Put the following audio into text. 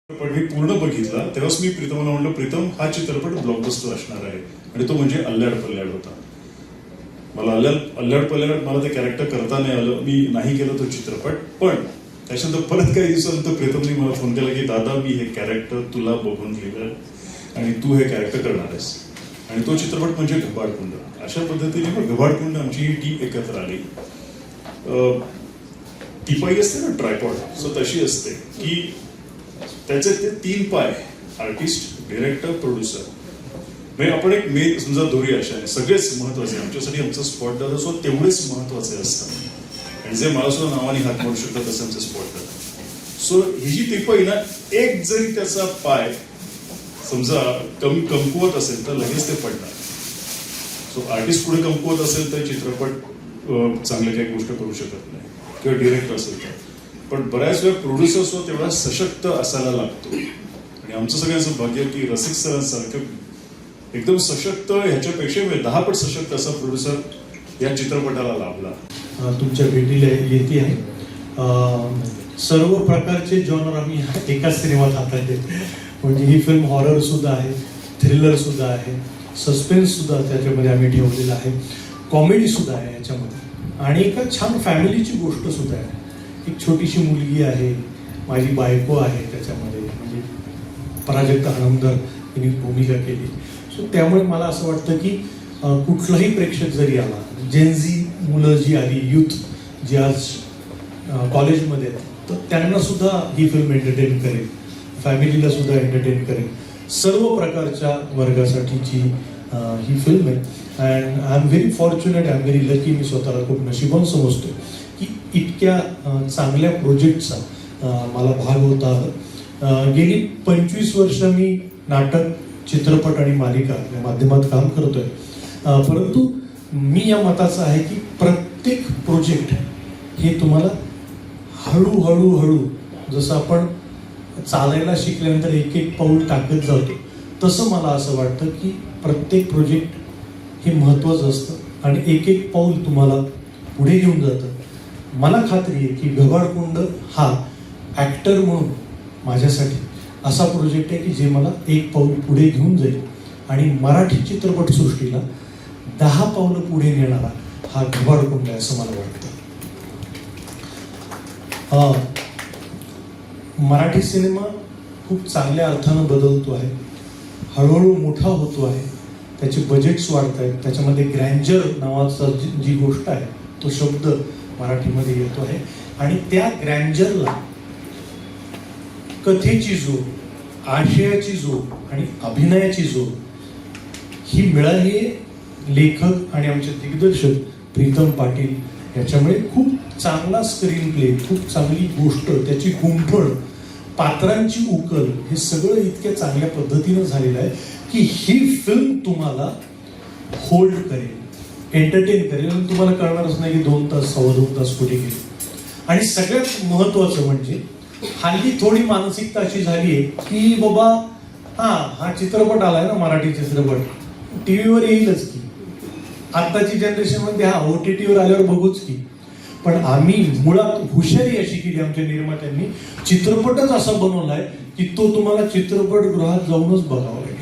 पण मी पूर्ण बघितला तेव्हाच मी प्रीतमला म्हणलं, प्रीतम हा चित्रपट ब्लॉकबस्टर असणार आहे. आणि तो म्हणजे अल्ल्याड पल्ल्याड होता. मला अल्ल्याड पल्ल्याड मला ते कॅरेक्टर करता नाही आलं, मी नाही केलं तो चित्रपट. पण त्याच्यानंतर परत काही दिवसानंतर प्रीतमने मला फोन केला की दादा मी हे कॅरेक्टर तुला बघून लिहिलं आणि तू हे कॅरेक्टर करणार आहेस. आणि तो चित्रपट म्हणजे घबाडकुंड. अशा पद्धतीने मग घबाडकुंड आमची ही टीम एकत्र आली. टिपाई असते ना ट्रायपॉड, सो तशी असते की त्याचे ते 3 पाय, आर्टिस्ट, डिरेक्टर, प्रोड्युसर. म्हणजे आपण एक मेन समजा दोरी अशा सगळेच महत्वाचे आमच्यासाठी. आमचं स्पॉट दादा सो तेवढेच महत्वाचे असतात आणि जे मला सुद्धा नावाने हात मारू शकतात तसे आमचे स्पॉट दादा. सो ही जी टिपाई ना, एक जरी त्याचा पाय समजा कमकुवत असेल तर लगेच ते पडणार. सो आर्टिस्ट पुढे कमकुवत असेल तर चित्रपट चांगल्या काही गोष्ट करू शकत नाही, किंवा डिरेक्टर असेल तर. पण बऱ्याच वेळा प्रोड्युसर तेवढा सशक्त असायला लागतो. आणि आमचं सगळ्यांचं भाग्य की रसिक सरांसारखं एकदम सशक्त, ह्याच्यापेक्षा 10 पट सशक्त असा प्रोड्युसर या चित्रपटाला लाभला. तुमच्या भेटीला येते आहे. सर्व प्रकारचे जॉनर आम्ही एकाच सिनेमात हाताळले. म्हणजे ही फिल्म हॉरर सुद्धा आहे, थ्रिलर सुद्धा आहे, सस्पेन्स सुद्धा त्याच्यामध्ये आम्ही ठेवलेला आहे, कॉमेडी सुद्धा आहे याच्यामध्ये, आणि एका छान फॅमिलीची गोष्ट सुद्धा आहे. एक छोटीशी मुलगी आहे, माझी बायको आहे त्याच्यामध्ये, म्हणजे प्राजक्ता हणमंतर तिने भूमिका केली. सो त्यामुळे मला असं वाटतं की कुठलाही प्रेक्षक जरी आला, जेनझी मुलं जी आली, यूथ जी आज कॉलेजमध्ये आहेत, तर त्यांना सुद्धा ही फिल्म एंटरटेन करेल, फॅमिलीला सुद्धा एंटरटेन करेल. सर्व प्रकारच्या वर्गासाठीची ही फिल्म आहे. And I am very fortunate, I am very lucky. मी स्वतःला खूप नशिबान समजतो की इतक्या चांगल्या प्रोजेक्टचा मला भाग होता आलं. गेली 25 वर्ष मी नाटक, चित्रपट आणि मालिका या माध्यमात काम करतोय. परंतु मी या मताचा आहे की प्रत्येक प्रोजेक्ट हे तुम्हाला हळूहळू जसं आपण चालायला शिकल्यानंतर एक एक पाऊल टाकत जातो, तसं मला असं वाटतं की प्रत्येक प्रोजेक्ट हे महत्त्वाचं असतं आणि एक एक पाऊल तुम्हाला पुढे घेऊन जातं. मला खात्री आहे की घबाडकुंड हा ॲक्टर म्हणून माझ्यासाठी असा प्रोजेक्ट आहे की जे मला एक पाऊल पुढे घेऊन जाईल आणि मराठी चित्रपटसृष्टीला 10 पावलं पुढे नेणारा हा घबाडकुंड आहे असं मला वाटतं. मराठी सिनेमा खूप चांगल्या अर्थानं बदलतो आहे, हळूहळू मोठा होतो आहे, त्याचे बजेट्स वाढत आहेत, त्याच्यामध्ये ग्रँजर नावाचा जी गोष्ट आहे तो शब्द मराठीमध्ये येतो आहे. आणि त्या ग्रँजरला कथेची जोड, आशयाची जोड आणि अभिनयाची जोड ही मिळाली आहे लेखक आणि आमचे दिग्दर्शक प्रीतम पाटील याच्यामुळे. खूप चांगला स्क्रीन प्ले, खूप चांगली गोष्ट, त्याची गुंफण, पात्रांची उकल, हे सगळं इतक्या चांगल्या पद्धतीनं झालेलं आहे की ही फिल्म तुम्हाला होल्ड करेल, एंटरटेन करेल आणि तुम्हाला कळणारच नाही की 2 तास, 2.25 तास कुठे गेले. आणि सगळ्यात महत्वाचं म्हणजे हल्ली थोडी मानसिकता अशी झाली आहे की बाबा हा चित्रपट आलाय ना, मराठी चित्रपट टीव्हीवर येईलच की, आत्ताची जनरेशन मध्ये OTT वर आल्यावर बघूच की. पण आम्ही मुळात हुशारी अशी केली आमच्या निर्मात्यांनी, चित्रपटच असा बनवलाय की तो तुम्हाला चित्रपटगृहात जाऊनच बघावा लागेल.